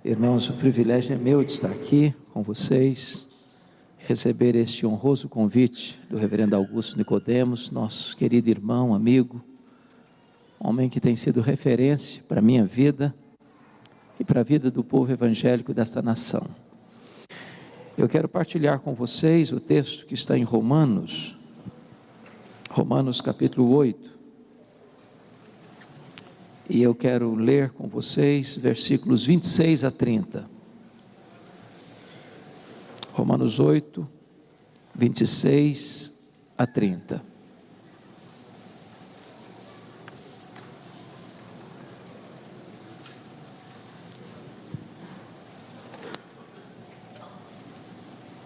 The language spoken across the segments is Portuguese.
Irmãos, o privilégio é meu de estar aqui com vocês, receber este honroso convite do reverendo Augusto Nicodemos, nosso querido irmão, amigo, homem que tem sido referência para a minha vida e para a vida do povo evangélico desta nação. Eu quero partilhar com vocês o texto que está em Romanos capítulo 8, e eu quero ler com vocês versículos 26 a 30. Romanos 8, 26 a 30.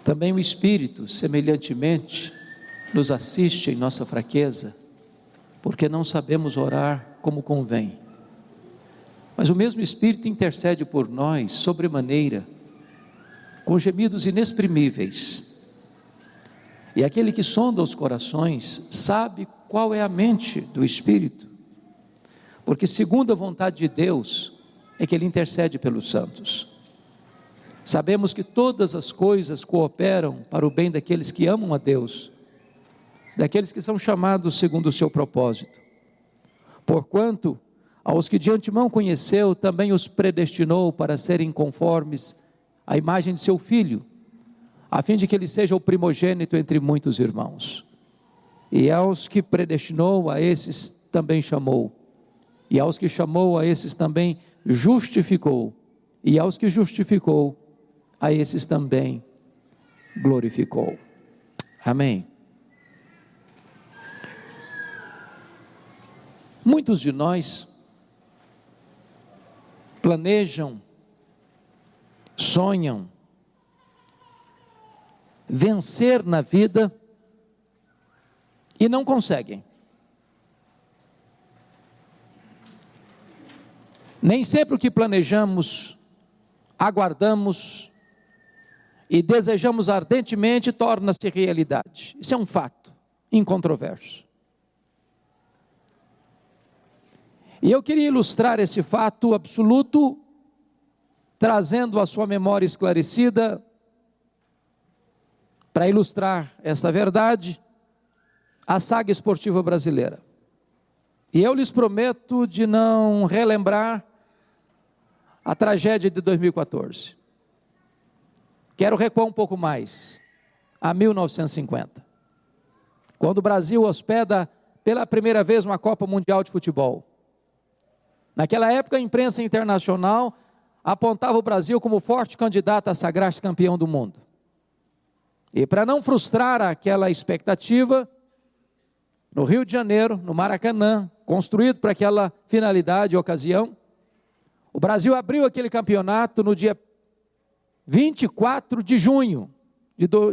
Também o Espírito, semelhantemente, nos assiste em nossa fraqueza, porque não sabemos orar como convém. Mas o mesmo Espírito intercede por nós, sobremaneira, com gemidos inexprimíveis. E aquele que sonda os corações, sabe qual é a mente do Espírito, porque segundo a vontade de Deus, é que Ele intercede pelos santos. Sabemos que todas as coisas cooperam para o bem daqueles que amam a Deus, daqueles que são chamados segundo o seu propósito. Porquanto, aos que de antemão conheceu, também os predestinou para serem conformes à imagem de seu Filho, a fim de que ele seja o primogênito entre muitos irmãos. E aos que predestinou, a esses também chamou. E aos que chamou, a esses também justificou. E aos que justificou, a esses também glorificou. Amém. Muitos de nós planejam, sonham, vencer na vida e não conseguem. Nem sempre o que planejamos, aguardamos e desejamos ardentemente torna-se realidade. Isso é um fato incontroverso. E eu queria ilustrar esse fato absoluto, trazendo a sua memória esclarecida, para ilustrar esta verdade, a saga esportiva brasileira. E eu lhes prometo de não relembrar a tragédia de 2014. Quero recuar um pouco mais, a 1950, quando o Brasil hospeda pela primeira vez uma Copa Mundial de Futebol. Naquela época, a imprensa internacional apontava o Brasil como forte candidato a sagrar-se campeão do mundo. E para não frustrar aquela expectativa, no Rio de Janeiro, no Maracanã, construído para aquela finalidade e ocasião, o Brasil abriu aquele campeonato no dia 24 de junho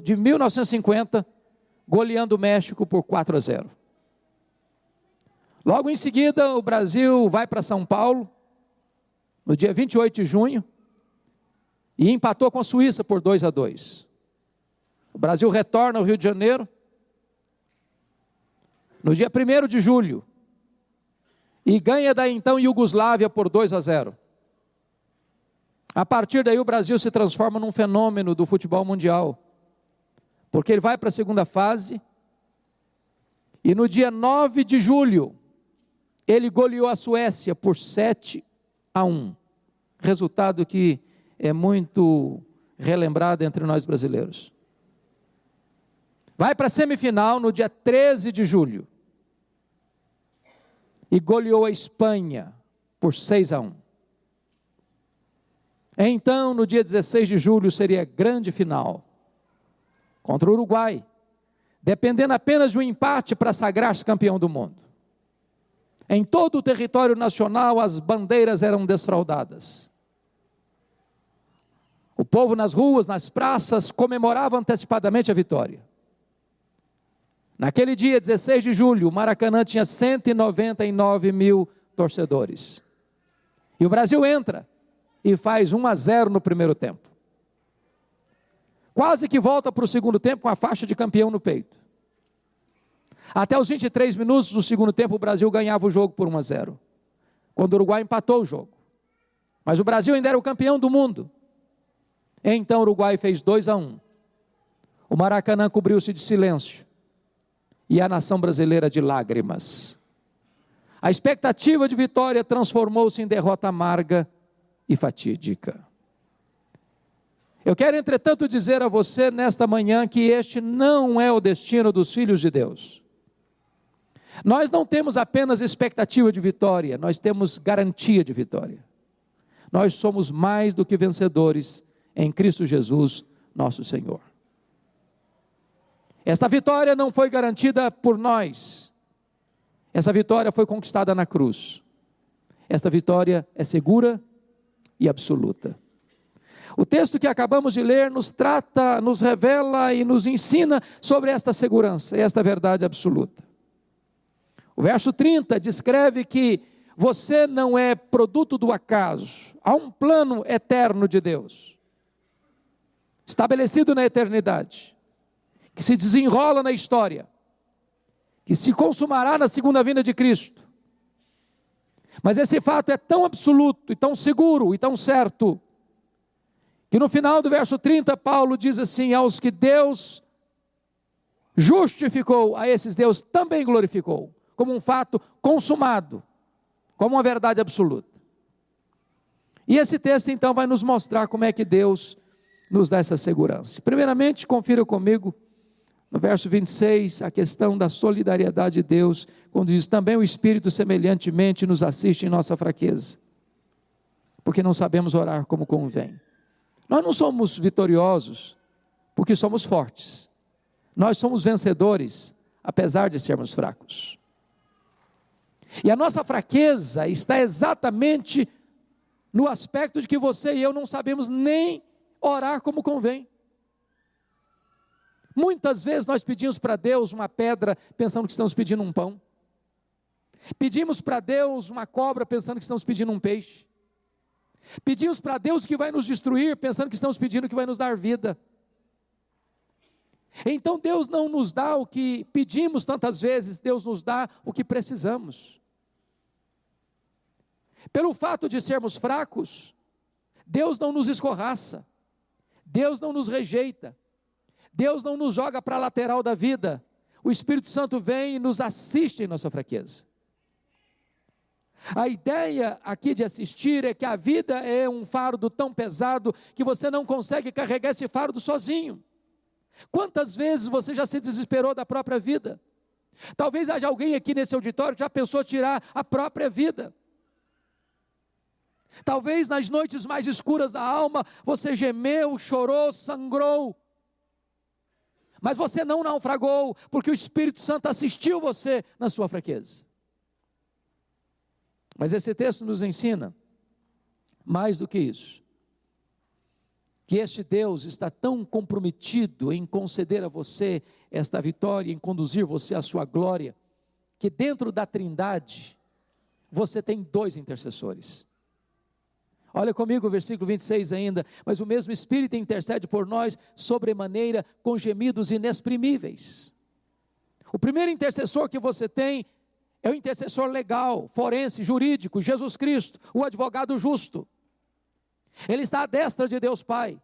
de 1950, goleando o México por 4-0. Logo em seguida, o Brasil vai para São Paulo, no dia 28 de junho, e empatou com a Suíça por 2-2. O Brasil retorna ao Rio de Janeiro, no dia 1º de julho, e ganha da então Iugoslávia por 2-0. A partir daí o Brasil se transforma num fenômeno do futebol mundial, porque ele vai para a segunda fase, e no dia 9 de julho, ele goleou a Suécia por 7-1, resultado que é muito relembrado entre nós brasileiros. Vai para a semifinal no dia 13 de julho, e goleou a Espanha por 6-1. Então, no dia 16 de julho, seria a grande final, contra o Uruguai, dependendo apenas de um empate para sagrar-se campeão do mundo. Em todo o território nacional, as bandeiras eram desfraldadas. O povo nas ruas, nas praças, comemorava antecipadamente a vitória. Naquele dia, 16 de julho, o Maracanã tinha 199 mil torcedores. E o Brasil entra e faz 1-0 no primeiro tempo. Quase que volta para o segundo tempo com a faixa de campeão no peito. Até os 23 minutos do segundo tempo, o Brasil ganhava o jogo por 1-0. Quando o Uruguai empatou o jogo. mas o Brasil ainda era o campeão do mundo. Então o Uruguai fez 2-1. O Maracanã cobriu-se de silêncio e a nação brasileira de lágrimas. A expectativa de vitória transformou-se em derrota amarga e fatídica. Eu quero, entretanto, dizer a você nesta manhã que este não é o destino dos filhos de Deus. Nós não temos apenas expectativa de vitória, nós temos garantia de vitória. Nós somos mais do que vencedores em Cristo Jesus, nosso Senhor. Esta vitória não foi garantida por nós. Essa vitória foi conquistada na cruz. Esta vitória é segura e absoluta. O texto que acabamos de ler nos trata, nos revela e nos ensina sobre esta segurança, esta verdade absoluta. O verso 30 descreve que você não é produto do acaso, há um plano eterno de Deus, estabelecido na eternidade, que se desenrola na história, que se consumará na segunda vinda de Cristo. Mas esse fato é tão absoluto, e tão seguro, e tão certo, que no final do verso 30, Paulo diz assim: aos que Deus justificou, a esses Deus também glorificou, como um fato consumado, como uma verdade absoluta. E esse texto então vai nos mostrar como é que Deus nos dá essa segurança. Primeiramente, confira comigo, no verso 26, a questão da solidariedade de Deus, quando diz: também o Espírito semelhantemente nos assiste em nossa fraqueza, porque não sabemos orar como convém. Nós não somos vitoriosos porque somos fortes, nós somos vencedores apesar de sermos fracos. E a nossa fraqueza está exatamente no aspecto de que você e eu não sabemos nem orar como convém. Muitas vezes nós pedimos para Deus uma pedra pensando que estamos pedindo um pão. Pedimos para Deus uma cobra pensando que estamos pedindo um peixe. Pedimos para Deus que vai nos destruir pensando que estamos pedindo que vai nos dar vida. Então Deus não nos dá o que pedimos tantas vezes, Deus nos dá o que precisamos. Pelo fato de sermos fracos, Deus não nos escorraça, Deus não nos rejeita, Deus não nos joga para a lateral da vida. O Espírito Santo vem e nos assiste em nossa fraqueza. A ideia aqui de assistir é que a vida é um fardo tão pesado que você não consegue carregar esse fardo sozinho. Quantas vezes você já se desesperou da própria vida? Talvez haja alguém aqui nesse auditório que já pensou tirar a própria vida. Talvez nas noites mais escuras da alma você gemeu, chorou, sangrou. Mas você não naufragou, porque o Espírito Santo assistiu você na sua fraqueza. Mas esse texto nos ensina, mais do que isso, que este Deus está tão comprometido em conceder a você esta vitória, em conduzir você à sua glória, que dentro da Trindade, você tem 2 intercessores. Olha comigo o versículo 26 ainda: mas o mesmo Espírito intercede por nós sobremaneira com gemidos inexprimíveis. O primeiro intercessor que você tem é o intercessor legal, forense, jurídico, Jesus Cristo, o advogado justo. Ele está à destra de Deus Pai.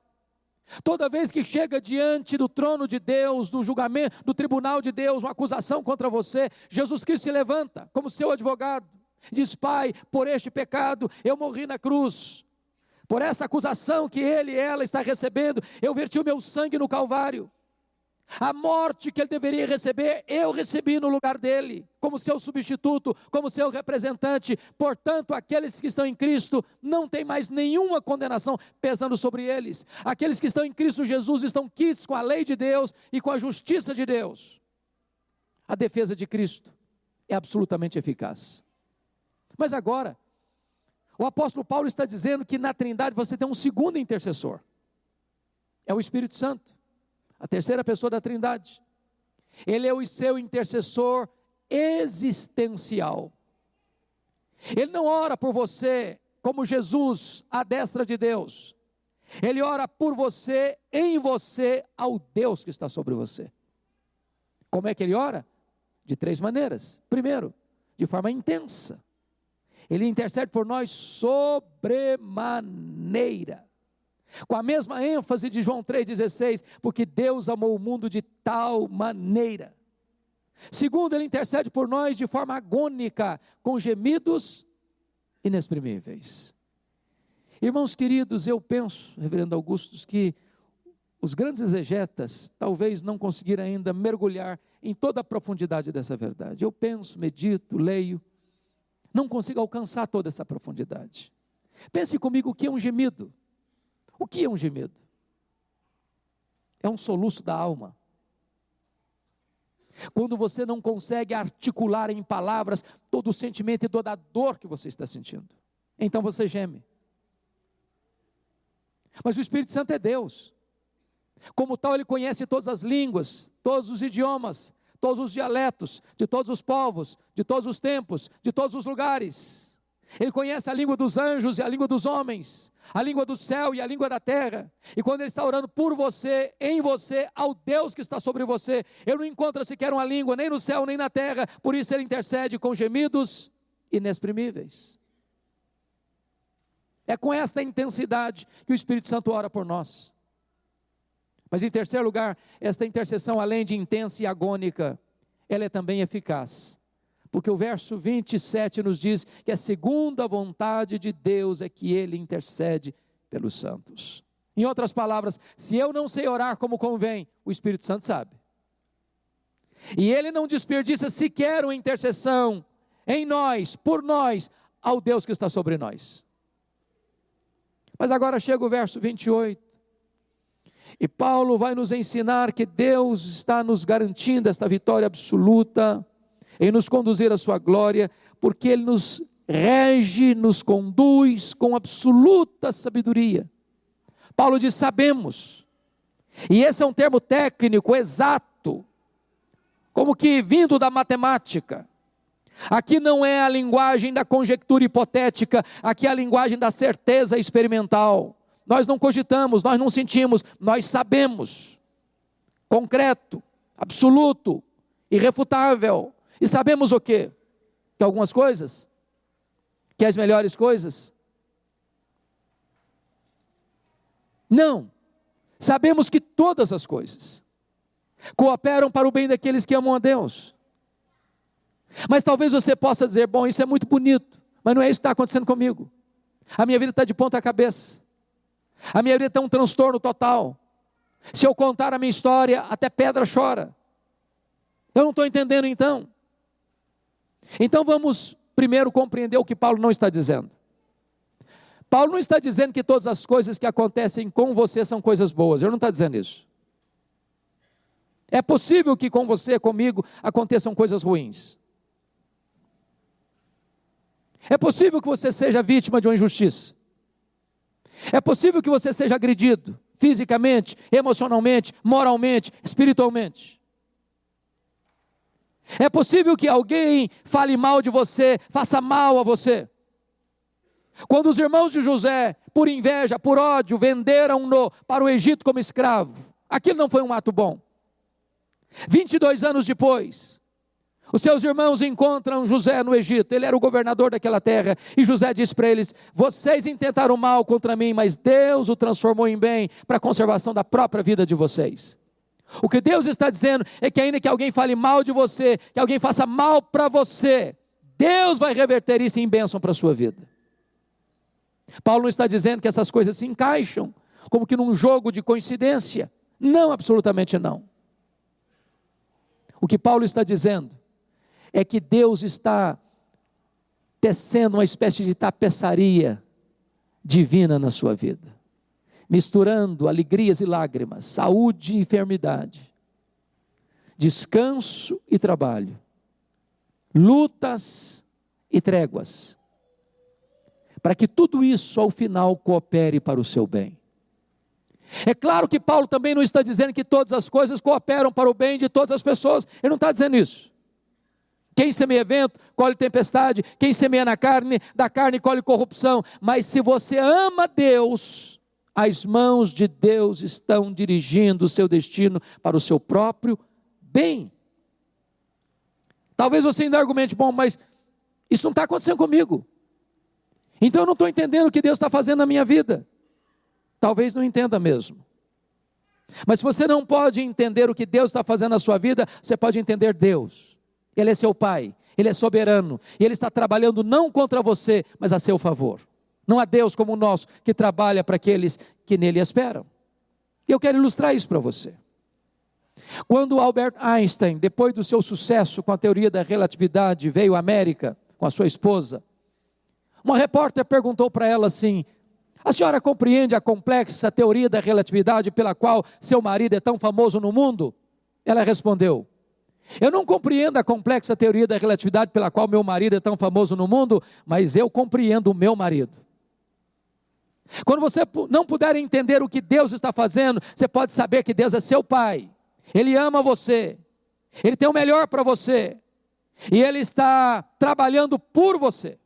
Toda vez que chega diante do trono de Deus, do julgamento, do tribunal de Deus, uma acusação contra você, Jesus Cristo se levanta como seu advogado. Diz: Pai, por este pecado eu morri na cruz. Por essa acusação que ele e ela está recebendo, eu verti o meu sangue no Calvário. A morte que ele deveria receber, eu recebi no lugar dele, como seu substituto, como seu representante. Portanto, aqueles que estão em Cristo não tem mais nenhuma condenação pesando sobre eles. Aqueles que estão em Cristo Jesus estão quites com a lei de Deus e com a justiça de Deus. A defesa de Cristo é absolutamente eficaz. Mas agora, o apóstolo Paulo está dizendo que na Trindade você tem um segundo intercessor. É o Espírito Santo. A terceira pessoa da Trindade. Ele é o seu intercessor existencial. Ele não ora por você como Jesus à destra de Deus. Ele ora por você, em você, ao Deus que está sobre você. Como é que ele ora? De 3 maneiras. Primeiro, de forma intensa. Ele intercede por nós sobremaneira. Com a mesma ênfase de João 3,16, porque Deus amou o mundo de tal maneira. Segundo, Ele intercede por nós de forma agônica, com gemidos inexprimíveis. Irmãos queridos, eu penso, reverendo Augusto, que os grandes exegetas talvez não conseguiram ainda mergulhar em toda a profundidade dessa verdade. Eu penso, medito, leio, não consigo alcançar toda essa profundidade. Pense comigo, o que é um gemido? O que é um gemido? É um soluço da alma. Quando você não consegue articular em palavras todo o sentimento e toda a dor que você está sentindo, então você geme. Mas o Espírito Santo é Deus. Como tal, Ele conhece todas as línguas, todos os idiomas, todos os dialetos, de todos os povos, de todos os tempos, de todos os lugares. Ele conhece a língua dos anjos e a língua dos homens, a língua do céu e a língua da terra. E quando Ele está orando por você, em você, ao Deus que está sobre você, Ele não encontra sequer uma língua, nem no céu, nem na terra. Por isso Ele intercede com gemidos inexprimíveis. É com esta intensidade que o Espírito Santo ora por nós. Mas em terceiro lugar, esta intercessão, além de intensa e agônica, ela é também eficaz. Porque o verso 27 nos diz que a segunda vontade de Deus é que Ele intercede pelos santos. Em outras palavras, se eu não sei orar como convém, o Espírito Santo sabe. E Ele não desperdiça sequer uma intercessão em nós, por nós, ao Deus que está sobre nós. Mas agora chega o verso 28. E Paulo vai nos ensinar que Deus está nos garantindo esta vitória absoluta, em nos conduzir à sua glória, porque Ele nos rege, nos conduz com absoluta sabedoria. Paulo diz, sabemos, e esse é um termo técnico, exato, como que vindo da matemática. Aqui não é a linguagem da conjectura hipotética, aqui é a linguagem da certeza experimental. Nós não cogitamos, nós não sentimos, nós sabemos. Concreto, absoluto, irrefutável. E sabemos o quê? Que algumas coisas, que as melhores coisas? Não. Sabemos que todas as coisas cooperam para o bem daqueles que amam a Deus. Mas talvez você possa dizer, bom, isso é muito bonito, mas não é isso que está acontecendo comigo. A minha vida está de ponta cabeça. A minha vida tem um transtorno total. Se eu contar a minha história, até pedra chora. Eu não estou entendendo então. Então vamos primeiro compreender o que Paulo não está dizendo. Paulo não está dizendo que todas as coisas que acontecem com você são coisas boas. Ele não está dizendo isso. É possível que com você, comigo, aconteçam coisas ruins. É possível que você seja vítima de uma injustiça. É possível que você seja agredido, fisicamente, emocionalmente, moralmente, espiritualmente. É possível que alguém fale mal de você, faça mal a você. Quando os irmãos de José, por inveja, por ódio, venderam-no para o Egito como escravo, aquilo não foi um ato bom. 22 anos depois, os seus irmãos encontram José no Egito, ele era o governador daquela terra, e José diz para eles, vocês intentaram mal contra mim, mas Deus o transformou em bem, para a conservação da própria vida de vocês. O que Deus está dizendo é que ainda que alguém fale mal de você, que alguém faça mal para você, Deus vai reverter isso em bênção para a sua vida. Paulo não está dizendo que essas coisas se encaixam, como que num jogo de coincidência. Não, absolutamente não. O que Paulo está dizendo é que Deus está tecendo uma espécie de tapeçaria divina na sua vida, misturando alegrias e lágrimas, saúde e enfermidade, descanso e trabalho, lutas e tréguas, para que tudo isso ao final coopere para o seu bem. É claro que Paulo também não está dizendo que todas as coisas cooperam para o bem de todas as pessoas, ele não está dizendo isso. Quem semeia vento, colhe tempestade, quem semeia na carne, da carne colhe corrupção, mas se você ama Deus, as mãos de Deus estão dirigindo o seu destino para o seu próprio bem. Talvez você ainda argumente, bom, mas isso não está acontecendo comigo. Então eu não estou entendendo o que Deus está fazendo na minha vida. Talvez não entenda mesmo. Mas se você não pode entender o que Deus está fazendo na sua vida, você pode entender Deus. Ele é seu Pai, Ele é soberano, e Ele está trabalhando não contra você, mas a seu favor. Não há Deus como o nosso, que trabalha para aqueles que nele esperam. E eu quero ilustrar isso para você. Quando Albert Einstein, depois do seu sucesso com a teoria da relatividade, veio à América com a sua esposa, uma repórter perguntou para ela assim: a senhora compreende a complexa teoria da relatividade pela qual seu marido é tão famoso no mundo? Ela respondeu: eu não compreendo a complexa teoria da relatividade pela qual meu marido é tão famoso no mundo, mas eu compreendo o meu marido. Quando você não puder entender o que Deus está fazendo, você pode saber que Deus é seu Pai. Ele ama você, Ele tem o melhor para você, e Ele está trabalhando por você.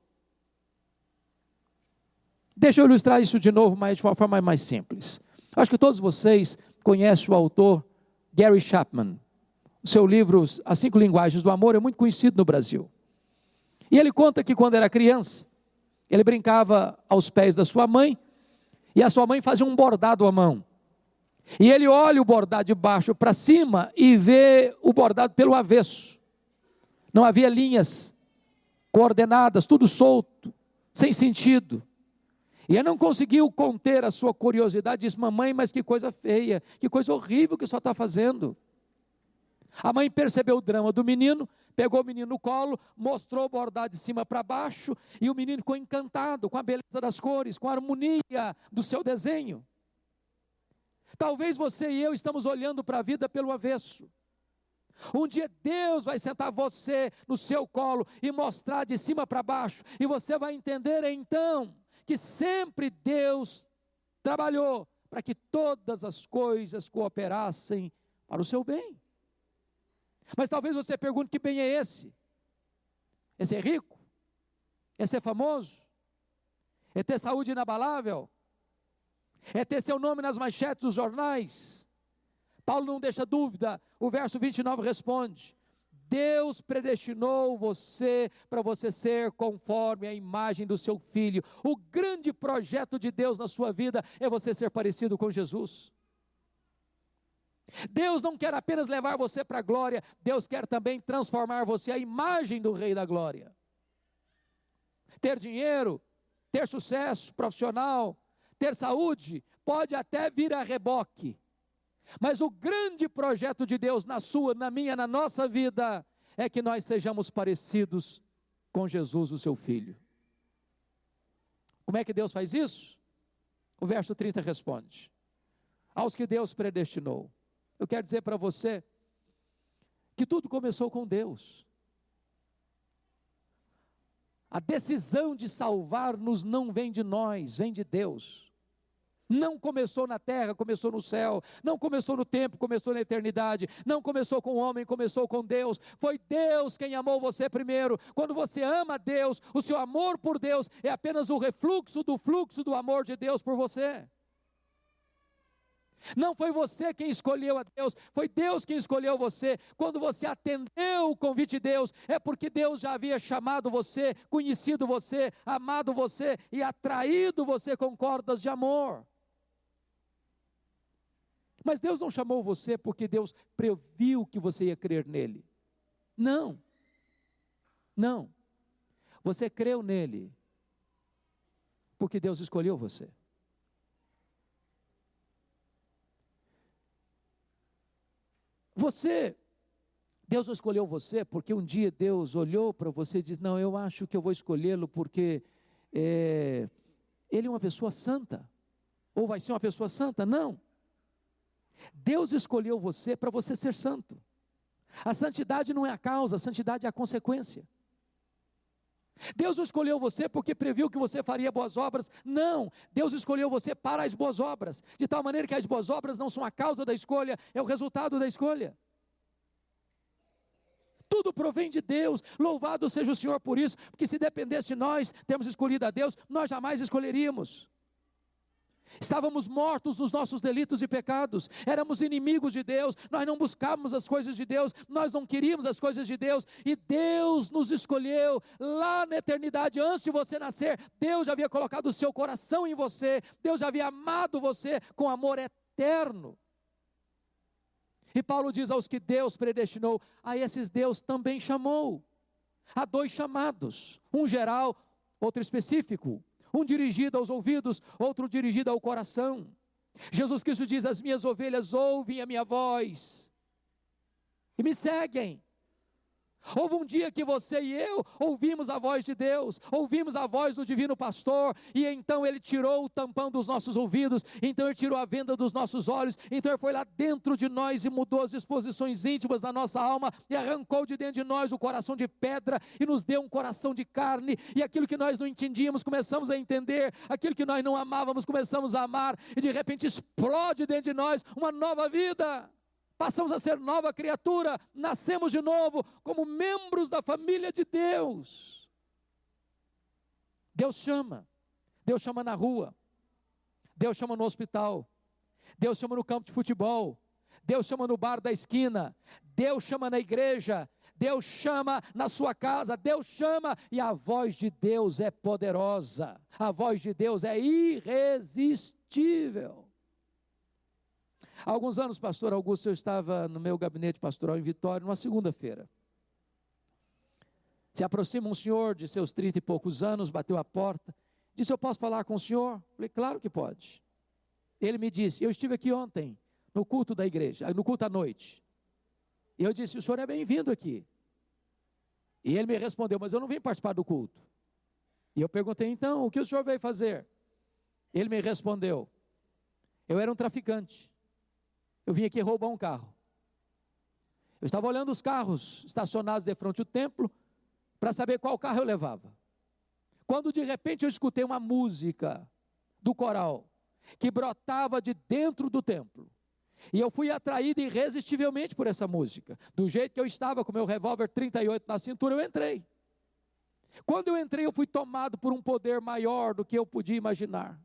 Deixa eu ilustrar isso de novo, mas de uma forma mais simples. Acho que todos vocês conhecem o autor Gary Chapman. O seu livro, As 5 Linguagens do Amor, é muito conhecido no Brasil. E ele conta que quando era criança, ele brincava aos pés da sua mãe, e a sua mãe fazia um bordado à mão. E ele olha o bordado de baixo para cima e vê o bordado pelo avesso. Não havia linhas coordenadas, tudo solto, sem sentido. E ele não conseguiu conter a sua curiosidade, disse: mamãe, mas que coisa feia, que coisa horrível que o senhor está fazendo. A mãe percebeu o drama do menino, pegou o menino no colo, mostrou o bordado de cima para baixo, e o menino ficou encantado com a beleza das cores, com a harmonia do seu desenho. Talvez você e eu estamos olhando para a vida pelo avesso. Um dia Deus vai sentar você no seu colo e mostrar de cima para baixo, e você vai entender então que sempre Deus trabalhou para que todas as coisas cooperassem para o seu bem. Mas talvez você pergunte: que bem é esse? É ser rico? É ser famoso? É ter saúde inabalável? É ter seu nome nas manchetes dos jornais? Paulo não deixa dúvida, o verso 29 responde: Deus predestinou você para você ser conforme a imagem do seu Filho. O grande projeto de Deus na sua vida é você ser parecido com Jesus. Deus não quer apenas levar você para a glória, Deus quer também transformar você à imagem do Rei da Glória. Ter dinheiro, ter sucesso profissional, ter saúde, pode até vir a reboque. Mas o grande projeto de Deus na sua, na minha, na nossa vida, é que nós sejamos parecidos com Jesus, o seu Filho. Como é que Deus faz isso? O verso 30 responde: aos que Deus predestinou. Eu quero dizer para você que tudo começou com Deus. A decisão de salvar-nos não vem de nós, vem de Deus. Não começou na terra, começou no céu. Não começou no tempo, começou na eternidade. Não começou com o homem, começou com Deus. Foi Deus quem amou você primeiro. Quando você ama Deus, o seu amor por Deus é apenas o refluxo do fluxo do amor de Deus por você. Não foi você quem escolheu a Deus, foi Deus quem escolheu você. Quando você atendeu o convite de Deus, é porque Deus já havia chamado você, conhecido você, amado você e atraído você com cordas de amor. Mas Deus não chamou você porque Deus previu que você ia crer nele. Não. Não. Você creu nele porque Deus escolheu você. Deus não escolheu você porque um dia Deus olhou para você e disse: não, eu acho que eu vou escolhê-lo porque ele é uma pessoa santa, ou vai ser uma pessoa santa. Não. Deus escolheu você para você ser santo. A santidade não é a causa, a santidade é a consequência. Deus não escolheu você porque previu que você faria boas obras. Não, Deus escolheu você para as boas obras, de tal maneira que as boas obras não são a causa da escolha, é o resultado da escolha. Tudo provém de Deus, louvado seja o Senhor por isso, porque se dependesse de nós, termos escolhido a Deus, nós jamais escolheríamos. Estávamos mortos nos nossos delitos e pecados, éramos inimigos de Deus, nós não buscávamos as coisas de Deus, nós não queríamos as coisas de Deus, e Deus nos escolheu lá na eternidade, antes de você nascer. Deus já havia colocado o seu coração em você, Deus já havia amado você com amor eterno. E Paulo diz: aos que Deus predestinou, a esses Deus também chamou. Há dois chamados, um geral, outro específico. Um dirigido aos ouvidos, outro dirigido ao coração. Jesus Cristo diz: as minhas ovelhas ouvem a minha voz e me seguem. Houve um dia que você e eu ouvimos a voz de Deus, ouvimos a voz do divino pastor, e então Ele tirou o tampão dos nossos ouvidos, então Ele tirou a venda dos nossos olhos, então Ele foi lá dentro de nós e mudou as disposições íntimas da nossa alma, e arrancou de dentro de nós o coração de pedra, e nos deu um coração de carne, e aquilo que nós não entendíamos, começamos a entender, aquilo que nós não amávamos, começamos a amar, e de repente explode dentro de nós uma nova vida. Passamos a ser nova criatura, nascemos de novo, como membros da família de Deus. Deus chama na rua, Deus chama no hospital, Deus chama no campo de futebol, Deus chama no bar da esquina, Deus chama na igreja, Deus chama na sua casa, Deus chama, e a voz de Deus é poderosa, a voz de Deus é irresistível. Há alguns anos, pastor Augusto, eu estava no meu gabinete pastoral em Vitória, numa segunda-feira. Se aproxima um senhor de seus 30 e poucos anos, bateu a porta, disse: eu posso falar com o senhor? Falei: claro que pode. Ele me disse: eu estive aqui ontem, no culto da igreja, no culto à noite. E eu disse: o senhor é bem-vindo aqui. E ele me respondeu: mas eu não vim participar do culto. E eu perguntei: então, o que o senhor veio fazer? Ele me respondeu: eu era um traficante. Eu vim aqui roubar um carro. Eu estava olhando os carros estacionados de frente ao templo, para saber qual carro eu levava. Quando de repente eu escutei uma música do coral, que brotava de dentro do templo. E eu fui atraído irresistivelmente por essa música. Do jeito que eu estava, com meu revólver 38 na cintura, eu entrei. Quando eu entrei, eu fui tomado por um poder maior do que eu podia imaginar.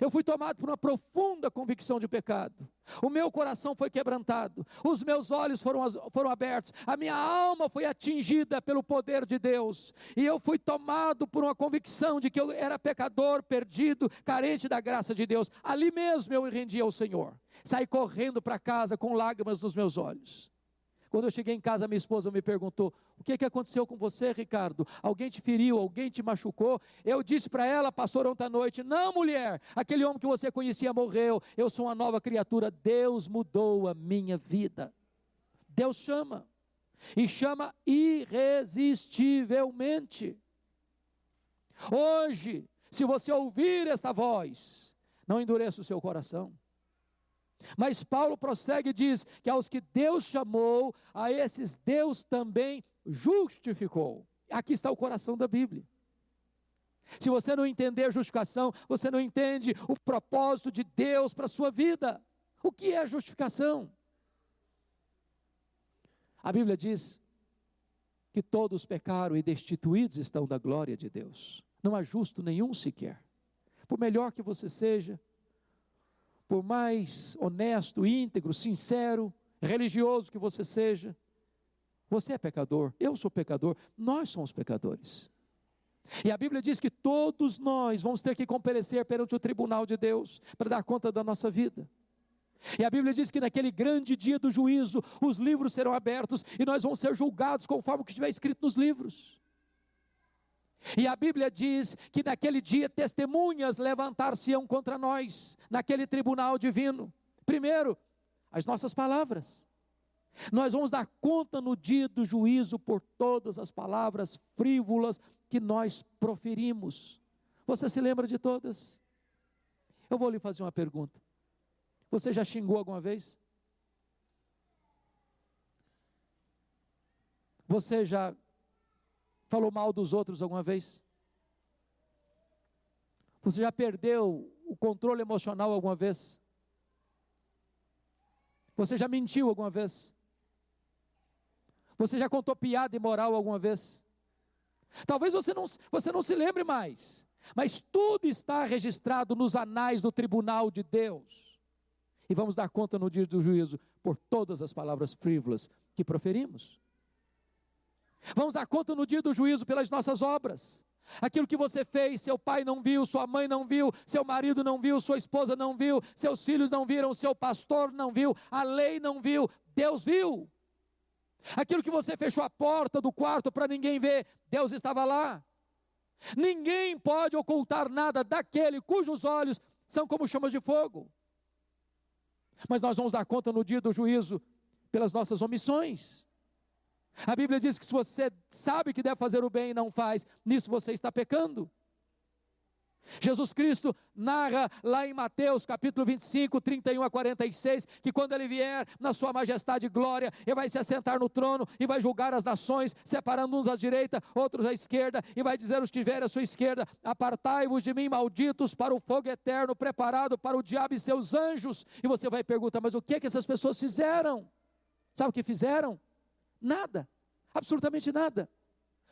Eu fui tomado por uma profunda convicção de pecado. O meu coração foi quebrantado, os meus olhos foram abertos, a minha alma foi atingida pelo poder de Deus, e eu fui tomado por uma convicção de que eu era pecador, perdido, carente da graça de Deus. Ali mesmo eu me rendi ao Senhor, saí correndo para casa com lágrimas nos meus olhos. Quando eu cheguei em casa, minha esposa me perguntou: o que aconteceu com você, Ricardo? Alguém te feriu? Alguém te machucou? Eu disse para ela, pastor, ontem à noite: não, mulher, aquele homem que você conhecia morreu, eu sou uma nova criatura, Deus mudou a minha vida. Deus chama, e chama irresistivelmente. Hoje, se você ouvir esta voz, não endureça o seu coração. Mas Paulo prossegue e diz que aos que Deus chamou, a esses Deus também justificou. Aqui está o coração da Bíblia. Se você não entender justificação, você não entende o propósito de Deus para a sua vida. O que é justificação? A Bíblia diz que todos pecaram e destituídos estão da glória de Deus. Não há justo nenhum sequer. Por melhor que você seja, por mais honesto, íntegro, sincero, religioso que você seja, você é pecador, eu sou pecador, nós somos pecadores. E a Bíblia diz que todos nós vamos ter que comparecer perante o tribunal de Deus, para dar conta da nossa vida. E a Bíblia diz que naquele grande dia do juízo, os livros serão abertos, e nós vamos ser julgados conforme o que estiver escrito nos livros. E a Bíblia diz que naquele dia testemunhas levantar-se-ão contra nós, naquele tribunal divino. Primeiro, as nossas palavras. Nós vamos dar conta no dia do juízo por todas as palavras frívolas que nós proferimos. Você se lembra de todas? Eu vou lhe fazer uma pergunta. Você já xingou alguma vez? Você já falou mal dos outros alguma vez? Você já perdeu o controle emocional alguma vez? Você já mentiu alguma vez? Você já contou piada imoral alguma vez? Talvez você não se lembre mais, mas tudo está registrado nos anais do tribunal de Deus. E vamos dar conta no dia do juízo por todas as palavras frívolas que proferimos. Vamos dar conta no dia do juízo pelas nossas obras. Aquilo que você fez, seu pai não viu, sua mãe não viu, seu marido não viu, sua esposa não viu, seus filhos não viram, seu pastor não viu, a lei não viu, Deus viu. Aquilo que você fechou a porta do quarto para ninguém ver, Deus estava lá. Ninguém pode ocultar nada daquele cujos olhos são como chamas de fogo. Mas nós vamos dar conta no dia do juízo pelas nossas omissões. A Bíblia diz que se você sabe que deve fazer o bem e não faz, nisso você está pecando. Jesus Cristo narra lá em Mateus capítulo 25, 31 a 46, que quando Ele vier na sua majestade e glória, Ele vai se assentar no trono e vai julgar as nações, separando uns à direita, outros à esquerda, e vai dizer aos que estiverem à sua esquerda: apartai-vos de mim, malditos, para o fogo eterno, preparado para o diabo e seus anjos. E você vai perguntar: mas o que é que essas pessoas fizeram? Sabe o que fizeram? Nada, absolutamente nada,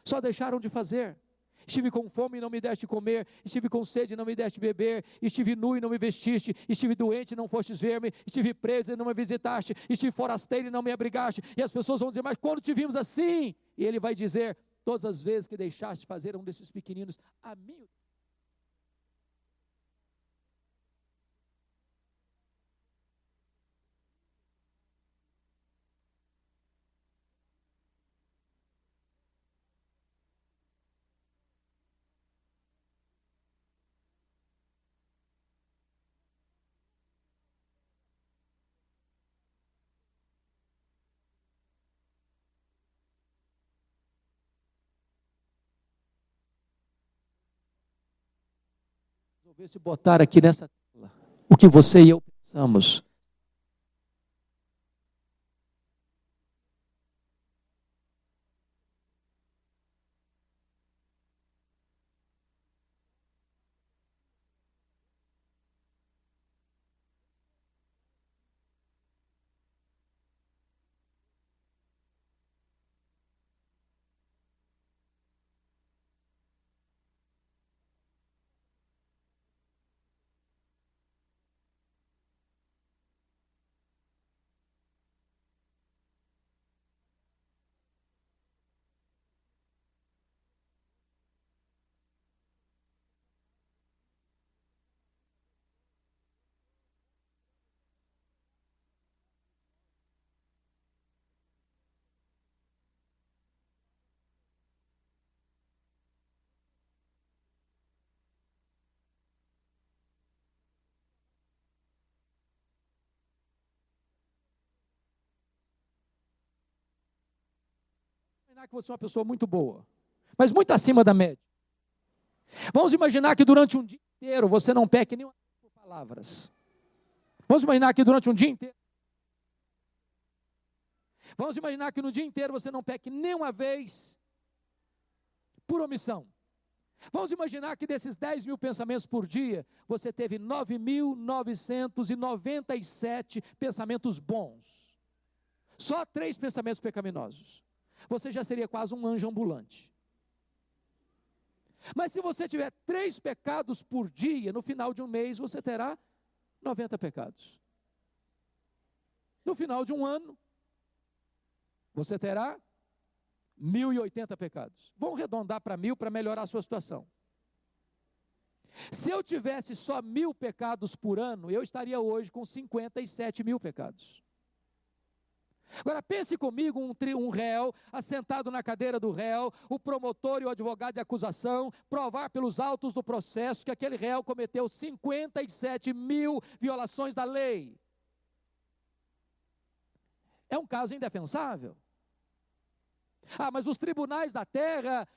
só deixaram de fazer. Estive com fome e não me deste comer, estive com sede e não me deste beber, estive nu e não me vestiste, estive doente e não fostes ver-me, estive preso e não me visitaste, estive forasteiro e não me abrigaste. E as pessoas vão dizer: mas quando te vimos assim? E Ele vai dizer: todas as vezes que deixaste fazer um desses pequeninos a mim. Resolvesse botar aqui nessa tela o que você e eu pensamos. Imaginar que você é uma pessoa muito boa, mas muito acima da média. Vamos imaginar que durante um dia inteiro você não peque nenhuma por palavras. Vamos imaginar que durante um dia inteiro. Vamos imaginar que no dia inteiro você não peque nenhuma vez por omissão. Vamos imaginar que desses 10 mil pensamentos por dia, você teve 9.997 pensamentos bons. Só 3 pensamentos pecaminosos. Você já seria quase um anjo ambulante. Mas se você tiver 3 pecados por dia, no final de um mês você terá 90 pecados. No final de um ano, você terá 1.080 pecados. Vamos arredondar para 1.000 para melhorar a sua situação. Se eu tivesse só 1.000 pecados por ano, eu estaria hoje com 57 mil pecados. Agora pense comigo, um réu, assentado na cadeira do réu, o promotor e o advogado de acusação, provar pelos autos do processo que aquele réu cometeu 57 mil violações da lei. É um caso indefensável. Mas os tribunais da terra,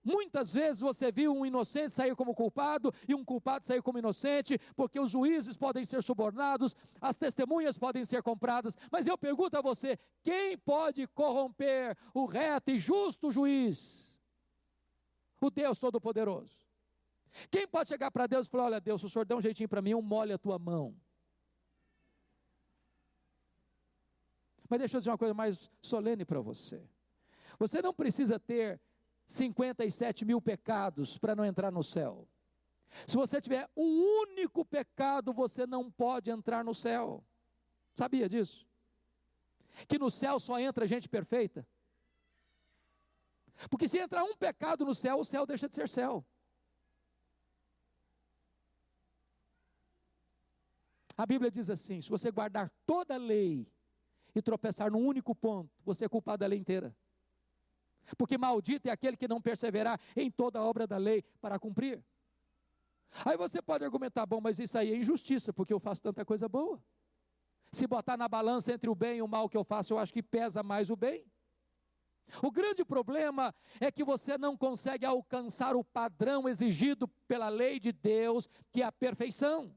muitas vezes você viu um inocente sair como culpado e um culpado sair como inocente, porque os juízes podem ser subornados, as testemunhas podem ser compradas. Mas eu pergunto a você: quem pode corromper o reto e justo juiz? O Deus Todo-Poderoso. Quem pode chegar para Deus e falar: olha Deus, o Senhor dá um jeitinho para mim, eu molho a tua mão? Mas deixa eu dizer uma coisa mais solene para você. Você não precisa ter 57 mil pecados para não entrar no céu. Se você tiver um único pecado, você não pode entrar no céu. Sabia disso? Que no céu só entra gente perfeita. Porque se entrar um pecado no céu, o céu deixa de ser céu. A Bíblia diz assim: se você guardar toda a lei e tropeçar num único ponto, você é culpado da lei inteira. Porque maldito é aquele que não perseverar em toda a obra da lei para cumprir. Aí você pode argumentar: bom, mas isso aí é injustiça, porque eu faço tanta coisa boa. Se botar na balança entre o bem e o mal que eu faço, eu acho que pesa mais o bem. O grande problema é que você não consegue alcançar o padrão exigido pela lei de Deus, que é a perfeição.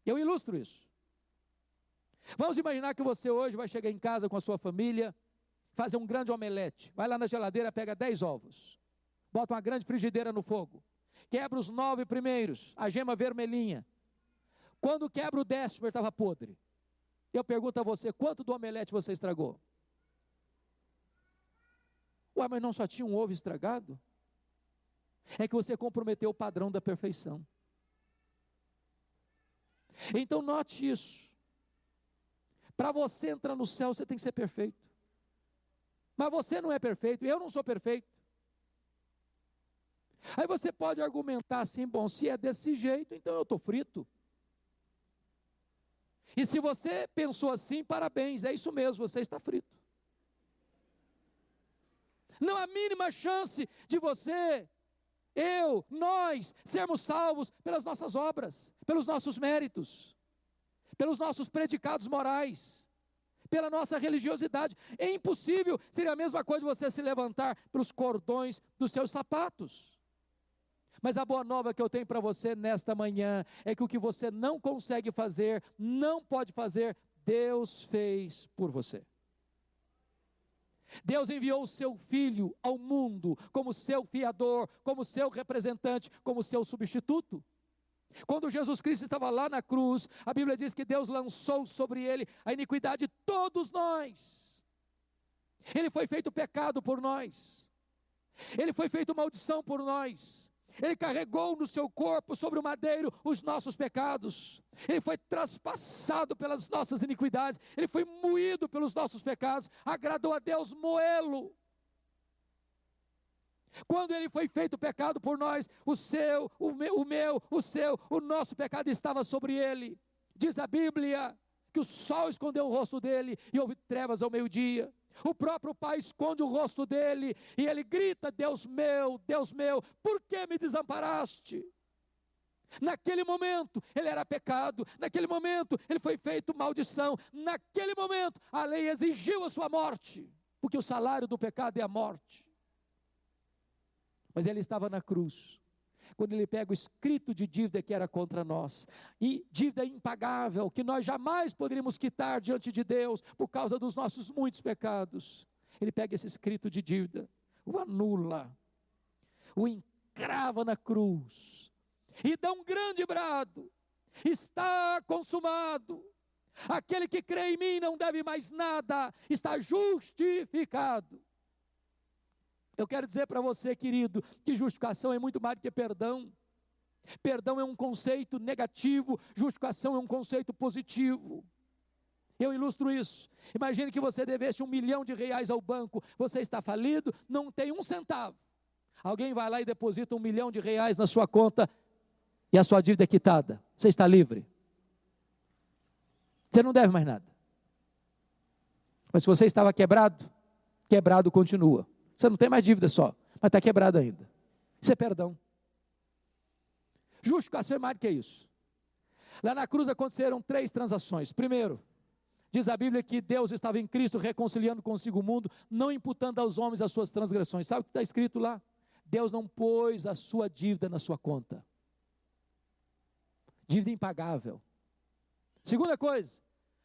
Eu ilustro isso. Vamos imaginar que você hoje vai chegar em casa com a sua família, fazer um grande omelete, vai lá na geladeira, pega 10 ovos, bota uma grande frigideira no fogo, quebra os 9 primeiros, a gema vermelhinha. Quando quebra o 10º, ele estava podre. Eu pergunto a você: quanto do omelete você estragou? Ué, mas não só tinha um ovo estragado? É que você comprometeu o padrão da perfeição. Então note isso. Para você entrar no céu, você tem que ser perfeito. Mas você não é perfeito, eu não sou perfeito. Aí você pode argumentar assim: bom, se é desse jeito, então eu estou frito. E se você pensou assim, parabéns, é isso mesmo, você está frito. Não há mínima chance de você, eu, nós, sermos salvos pelas nossas obras, pelos nossos méritos, pelos nossos predicados morais, pela nossa religiosidade. É impossível. Seria a mesma coisa você se levantar pelos cordões dos seus sapatos. Mas a boa nova que eu tenho para você nesta manhã é que o que você não consegue fazer, não pode fazer, Deus fez por você. Deus enviou o seu Filho ao mundo como seu fiador, como seu representante, como seu substituto. Quando Jesus Cristo estava lá na cruz, a Bíblia diz que Deus lançou sobre ele a iniquidade de todos nós. Ele foi feito pecado por nós. Ele foi feito maldição por nós. Ele carregou no seu corpo, sobre o madeiro, os nossos pecados. Ele foi traspassado pelas nossas iniquidades. Ele foi moído pelos nossos pecados. Agradou a Deus moê-lo. Quando ele foi feito pecado por nós, o seu, o meu, o seu, o nosso pecado estava sobre ele. Diz a Bíblia que o sol escondeu o rosto dele e houve trevas ao meio-dia. O próprio Pai esconde o rosto dele e ele grita: Deus meu, por que me desamparaste? Naquele momento ele era pecado, naquele momento ele foi feito maldição, naquele momento a lei exigiu a sua morte, porque o salário do pecado é a morte. Mas ele estava na cruz, quando ele pega o escrito de dívida que era contra nós, e dívida impagável, que nós jamais poderíamos quitar diante de Deus, por causa dos nossos muitos pecados. Ele pega esse escrito de dívida, o anula, o encrava na cruz, e dá um grande brado: está consumado. Aquele que crê em mim não deve mais nada, está justificado. Eu quero dizer para você, querido, que justificação é muito mais do que perdão. Perdão é um conceito negativo, justificação é um conceito positivo. Eu ilustro isso. Imagine que você devesse R$1 milhão ao banco, você está falido, não tem um centavo. Alguém vai lá e deposita R$1 milhão na sua conta e a sua dívida é quitada. Você está livre. Você não deve mais nada. Mas se você estava quebrado, quebrado continua. Você não tem mais dívida só, mas está quebrado ainda. Isso é perdão. Justificação é mais do que isso. Lá na cruz aconteceram 3 transações. Primeiro, diz a Bíblia que Deus estava em Cristo reconciliando consigo o mundo, não imputando aos homens as suas transgressões. Sabe o que está escrito lá? Deus não pôs a sua dívida na sua conta. Dívida impagável. Segunda coisa,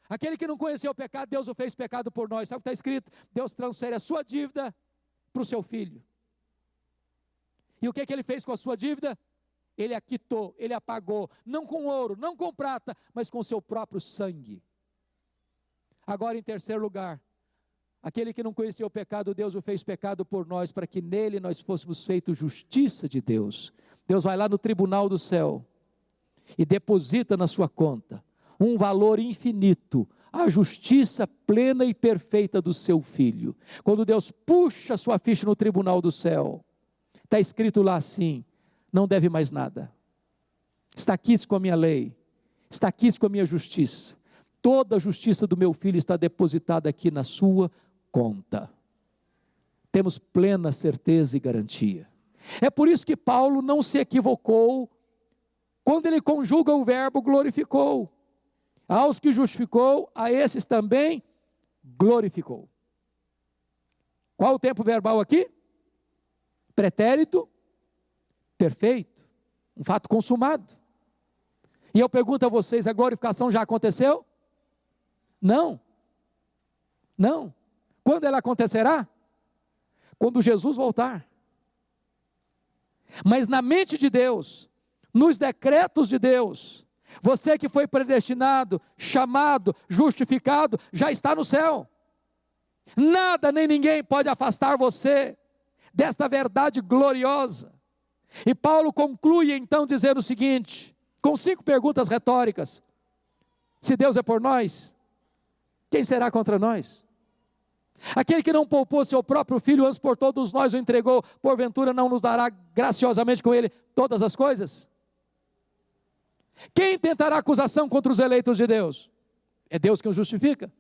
aquele que não conheceu o pecado, Deus o fez pecado por nós. Sabe o que está escrito? Deus transfere a sua dívida para o seu filho. E o que ele fez com a sua dívida? Ele a quitou, ele a pagou, não com ouro, não com prata, mas com o seu próprio sangue. Agora, em terceiro lugar, aquele que não conhecia o pecado, Deus o fez pecado por nós, para que nele nós fôssemos feitos justiça de Deus. Deus vai lá no tribunal do céu e deposita na sua conta um valor infinito, a justiça plena e perfeita do seu Filho. Quando Deus puxa a sua ficha no tribunal do céu, está escrito lá assim: não deve mais nada, está quites com a minha lei, está quites com a minha justiça, toda a justiça do meu Filho está depositada aqui na sua conta. Temos plena certeza e garantia. É por isso que Paulo não se equivocou quando ele conjuga o verbo glorificou. Aos que justificou, a esses também glorificou. Qual o tempo verbal aqui? Pretérito perfeito, um fato consumado. E eu pergunto a vocês, a glorificação já aconteceu? Não. Não. Quando ela acontecerá? Quando Jesus voltar. Mas na mente de Deus, nos decretos de Deus, você que foi predestinado, chamado, justificado, já está no céu. Nada nem ninguém pode afastar você desta verdade gloriosa. E Paulo conclui então dizendo o seguinte, com 5 perguntas retóricas: se Deus é por nós, quem será contra nós? Aquele que não poupou seu próprio Filho, antes por todos nós o entregou, porventura não nos dará graciosamente com ele todas as coisas? Quem tentará acusação contra os eleitos de Deus? É Deus quem os justifica.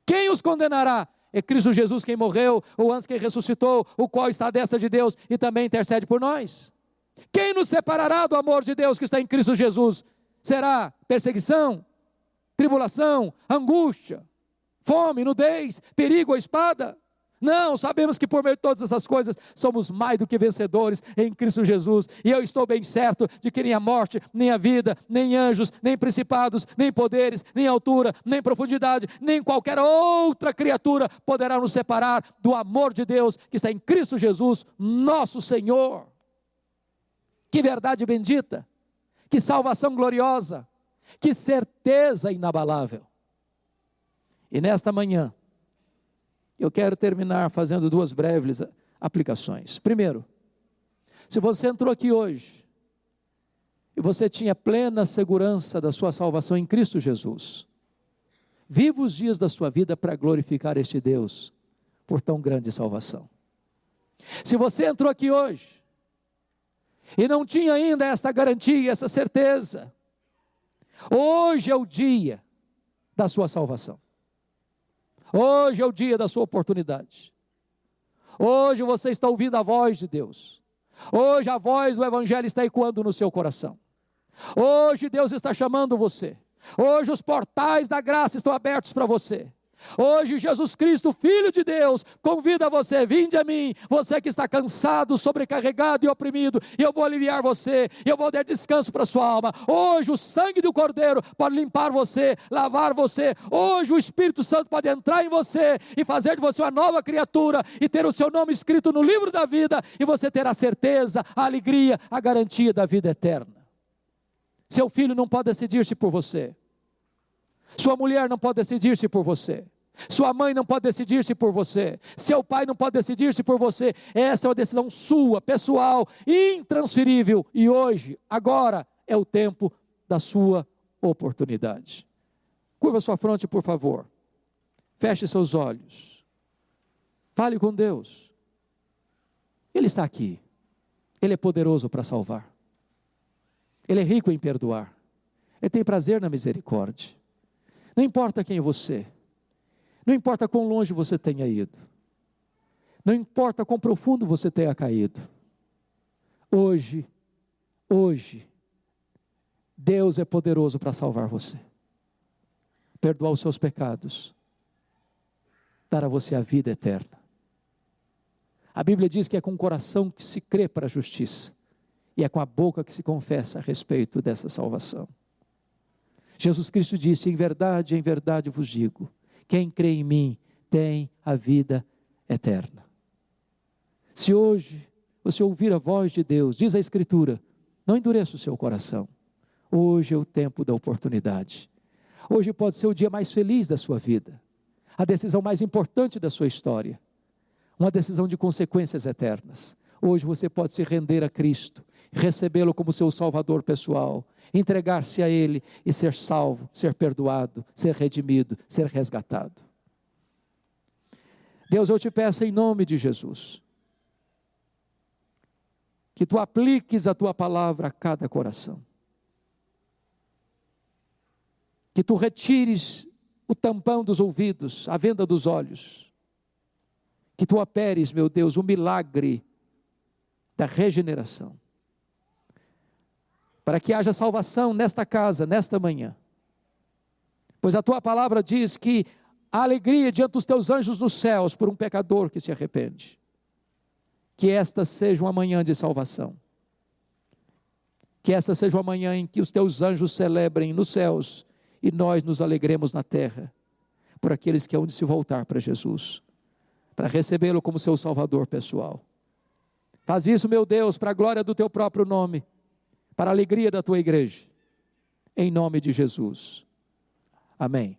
Quem os condenará? É Cristo Jesus quem morreu, ou antes quem ressuscitou, o qual está à destra de Deus e também intercede por nós. Quem nos separará do amor de Deus que está em Cristo Jesus? Será perseguição, tribulação, angústia, fome, nudez, perigo ou espada? Não, sabemos que por meio de todas essas coisas somos mais do que vencedores em Cristo Jesus. E eu estou bem certo de que nem a morte, nem a vida, nem anjos, nem principados, nem poderes, nem altura, nem profundidade, nem qualquer outra criatura poderá nos separar do amor de Deus que está em Cristo Jesus, nosso Senhor. Que verdade bendita, que salvação gloriosa, que certeza inabalável. E nesta manhã, eu quero terminar fazendo 2 breves aplicações. Primeiro, se você entrou aqui hoje, e você tinha plena segurança da sua salvação em Cristo Jesus, viva os dias da sua vida para glorificar este Deus, por tão grande salvação. Se você entrou aqui hoje, e não tinha ainda esta garantia, essa certeza, hoje é o dia da sua salvação. Hoje é o dia da sua oportunidade. Hoje você está ouvindo a voz de Deus. Hoje a voz do Evangelho está ecoando no seu coração. Hoje Deus está chamando você. Hoje os portais da graça estão abertos para você. Hoje Jesus Cristo, Filho de Deus, convida você: vinde a mim, você que está cansado, sobrecarregado e oprimido, e eu vou aliviar você, eu vou dar descanso para a sua alma. Hoje o sangue do Cordeiro pode limpar você, lavar você. Hoje o Espírito Santo pode entrar em você e fazer de você uma nova criatura, e ter o seu nome escrito no livro da vida, e você ter a certeza, a alegria, a garantia da vida eterna. Seu filho não pode decidir-se por você. Sua mulher não pode decidir-se por você. Sua mãe não pode decidir-se por você. Seu pai não pode decidir-se por você. Essa é uma decisão sua, pessoal, intransferível. E hoje, agora, é o tempo da sua oportunidade. Curva sua fronte, por favor. Feche seus olhos. Fale com Deus. Ele está aqui. Ele é poderoso para salvar. Ele é rico em perdoar. Ele tem prazer na misericórdia. Não importa quem é você, não importa quão longe você tenha ido, não importa quão profundo você tenha caído, hoje, Deus é poderoso para salvar você, perdoar os seus pecados, dar a você a vida eterna. A Bíblia diz que é com o coração que se crê para a justiça, e é com a boca que se confessa a respeito dessa salvação. Jesus Cristo disse: em verdade vos digo, quem crê em mim tem a vida eterna. Se hoje você ouvir a voz de Deus, diz a Escritura, não endureça o seu coração. Hoje é o tempo da oportunidade. Hoje pode ser o dia mais feliz da sua vida, a decisão mais importante da sua história, uma decisão de consequências eternas. Hoje você pode se render a Cristo recebê-lo como seu Salvador pessoal, entregar-se a Ele e ser salvo, ser perdoado, ser redimido, ser resgatado. Deus, eu te peço em nome de Jesus, que Tu apliques a Tua palavra a cada coração, que Tu retires o tampão dos ouvidos, a venda dos olhos, que Tu operes, meu Deus, o milagre da regeneração, para que haja salvação nesta casa, nesta manhã, pois a Tua palavra diz que há alegria diante dos Teus anjos nos céus por um pecador que se arrepende. Que esta seja uma manhã de salvação, que esta seja uma manhã em que os Teus anjos celebrem nos céus e nós nos alegremos na terra por aqueles que hão de se voltar para Jesus, para recebê-lo como seu Salvador pessoal. Faz isso, meu Deus, para a glória do Teu próprio nome, para a alegria da Tua igreja, em nome de Jesus. Amém.